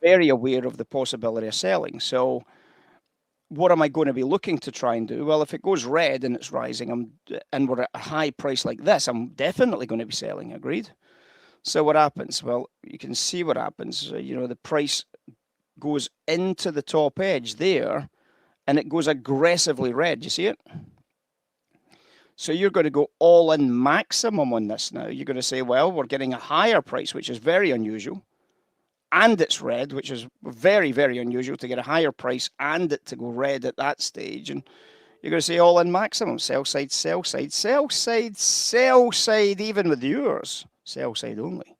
very aware of the possibility of selling. So what am I going to be looking to try and do? Well, if it goes red and it's rising, and we're at a high price like this, I'm definitely going to be selling. Agreed? So what happens? Well, you can see what happens. The price goes into the top edge there, and it goes aggressively red. You see it? So you're going to go all in maximum on this now. You're going to say, well, we're getting a higher price, which is very unusual, and it's red, which is very, very unusual to get a higher price and it to go red at that stage. And you're going to say all in maximum, sell side, sell side, sell side, sell side, even with yours, sell side only.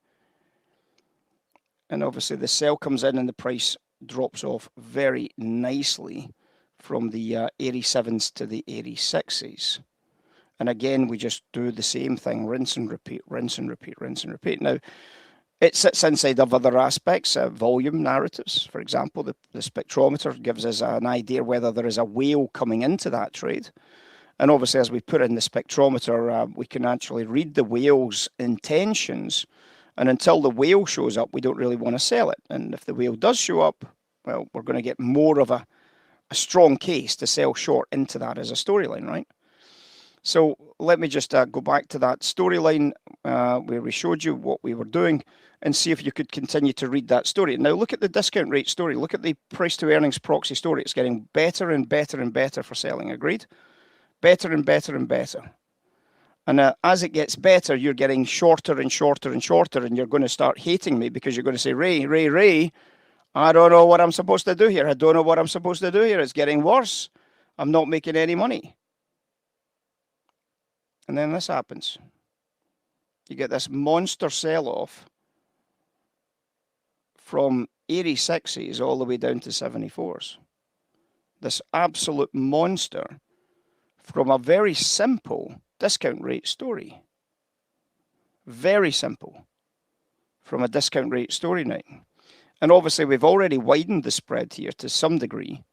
And obviously the sell comes in and the price drops off very nicely from the 87s to the 86s. And again, we just do the same thing, rinse and repeat, rinse and repeat, rinse and repeat. Now, it sits inside of other aspects, volume narratives. For example, the spectrometer gives us an idea whether there is a whale coming into that trade. And obviously, as we put in the spectrometer, we can actually read the whale's intentions. And until the whale shows up, we don't really want to sell it. And if the whale does show up, well, we're going to get more of a strong case to sell short into that as a storyline, right? So let me just go back to that storyline where we showed you what we were doing and see if you could continue to read that story. Now look at the discount rate story. Look at the price to earnings proxy story. It's getting better and better and better for selling. Agreed? Better and better and better. And as it gets better, you're getting shorter and shorter and shorter, and you're going to start hating me because you're going to say, Ray, I don't know what I'm supposed to do here. I don't know what I'm supposed to do here. It's getting worse. I'm not making any money. And then this happens. You get this monster sell-off from 86s all the way down to 74s. This absolute monster from a very simple discount rate story. Very simple from a discount rate story now. And obviously we've already widened the spread here to some degree.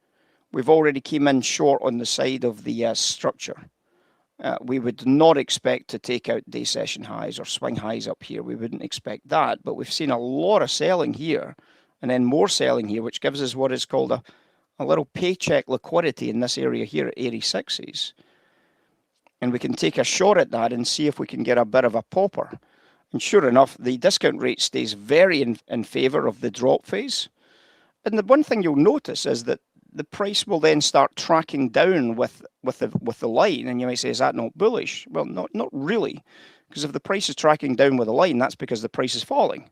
We've already came in short on the side of the structure. We would not expect to take out day session highs or swing highs up here. We wouldn't expect that, but we've seen a lot of selling here and then more selling here, which gives us what is called a little paycheck liquidity in this area here at 86s. And we can take a shot at that and see if we can get a bit of a popper. And sure enough, the discount rate stays very in favor of the drop phase. And the one thing you'll notice is that the price will then start tracking down with the line, and you might say, is that not bullish? Well, not really, because if the price is tracking down with a line, that's because the price is falling.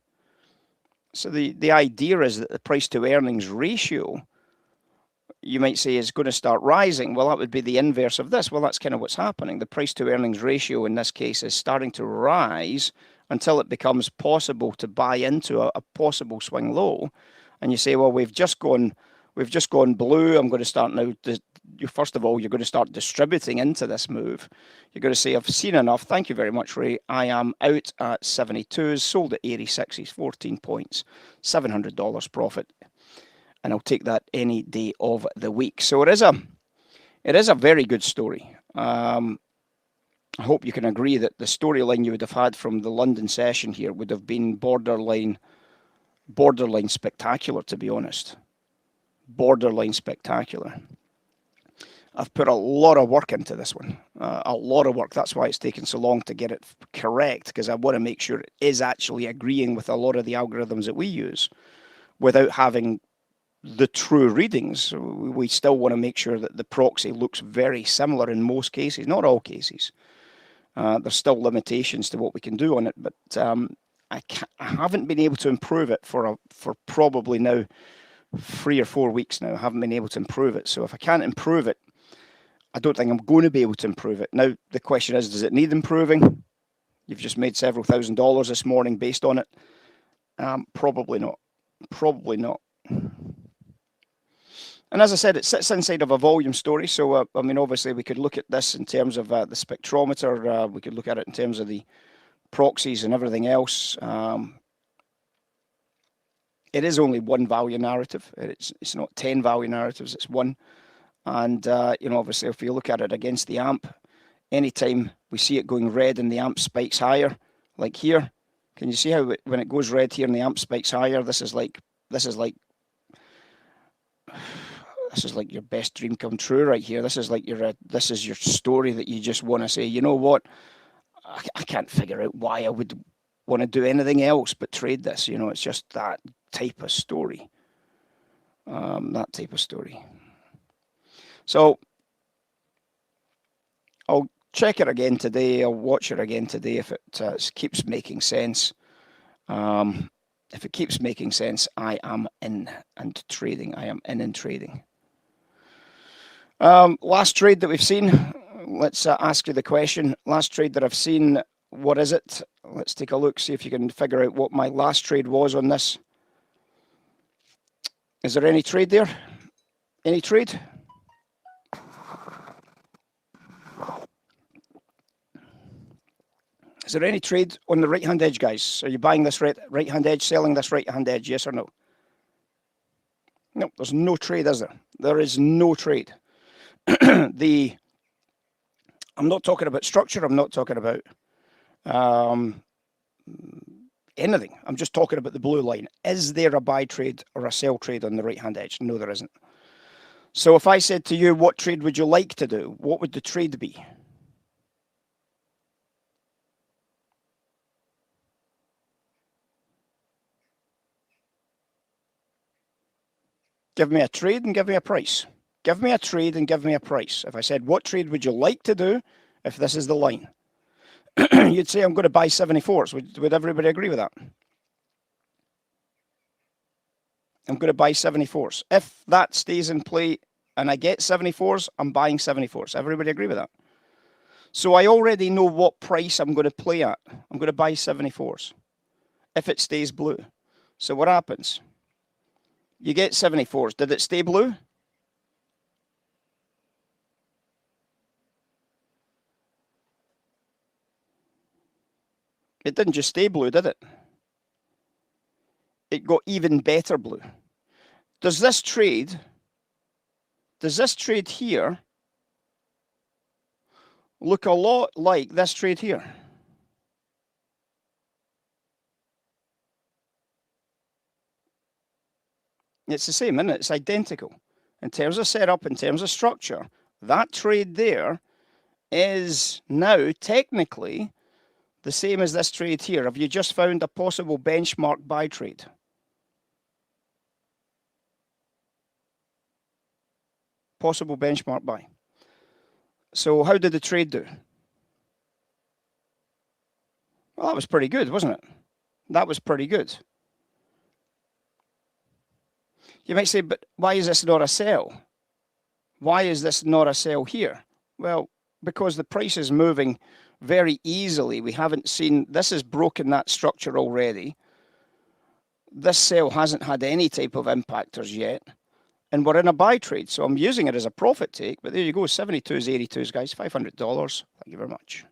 So the idea is that the price to earnings ratio, you might say, is going to start rising. Well, that would be the inverse of this. Well, that's kind of what's happening. The price to earnings ratio in this case is starting to rise until it becomes possible to buy into a possible swing low. And you say, well, we've just gone blue. I'm going to start now. First of all, you're going to start distributing into this move. You're going to say, I've seen enough. Thank you very much, Ray. I am out at 72s, sold at 86s, 14 points, $700 profit. And I'll take that any day of the week. So it is a very good story. I hope you can agree that the storyline you would have had from the London session here would have been borderline spectacular, to be honest. Borderline spectacular. I've put a lot of work into this one, a lot of work. That's why it's taken so long to get it correct, because I want to make sure it is actually agreeing with a lot of the algorithms that we use without having the true readings. We still want to make sure that the proxy looks very similar in most cases, not all cases. There's still limitations to what we can do on it, but I haven't been able to improve it for probably now 3 or 4 weeks now. I haven't been able to improve it. So if I can't improve it, I don't think I'm going to be able to improve it. Now, the question is, does it need improving? You've just made several $1,000s this morning based on it. Probably not. Probably not. And as I said, it sits inside of a volume story. So, I mean, obviously, we could look at this in terms of the spectrometer. We could look at it in terms of the proxies and everything else. It is only one value narrative. It's not 10 value narratives. It's one. And, obviously, if you look at it against the AMP, anytime we see it going red and the AMP spikes higher, like here, can you see how when it goes red here and the AMP spikes higher, this is like this is like your best dream come true right here. This is like this is your story that you just want to say, you know what? I can't figure out why I would want to do anything else but trade this. You know, it's just that type of story. That type of story. So I'll check it again today. I'll watch it again today if it keeps making sense. If it keeps making sense, I am in and trading. I am in and trading. Last trade that we've seen. Let's ask you the question. Last trade that I've seen, what is it? Let's take a look, see if you can figure out what my last trade was on this. Is there any trade there? Any trade? Is there any trade on the right-hand edge, guys? Are you buying this right-hand edge, selling this right-hand edge, yes or no? No, there's no trade, is there? There is no trade. I'm not talking about structure. I'm not talking about anything. I'm just talking about the blue line. Is there a buy trade or a sell trade on the right-hand edge? No, there isn't. So if I said to you, what trade would you like to do? What would the trade be? Give me a trade and give me a price. Give me a trade and give me a price. If I said, what trade would you like to do if this is the line? You'd say, I'm going to buy 74s. Would everybody agree with that? I'm going to buy 74s. If that stays in play and I get 74s, I'm buying 74s. Everybody agree with that? So I already know what price I'm going to play at. I'm going to buy 74s if it stays blue. So what happens? You get 74s. Did it stay blue? It didn't just stay blue, did it? It got even better blue. Does this trade here look a lot like this trade here? It's the same, isn't it? It's identical. In terms of setup, in terms of structure, that trade there is now technically the same as this trade here. Have you just found a possible benchmark buy trade? Possible benchmark buy. So how did the trade do? Well, that was pretty good, wasn't it? That was pretty good. You might say, but why is this not a sell? Why is this not a sell here? Well, because the price is moving very easily. We haven't seen, this has broken that structure already. This sell hasn't had any type of impactors yet. And we're in a buy trade. So I'm using it as a profit take. But there you go, 72s, 82s, guys, $500. Thank you very much.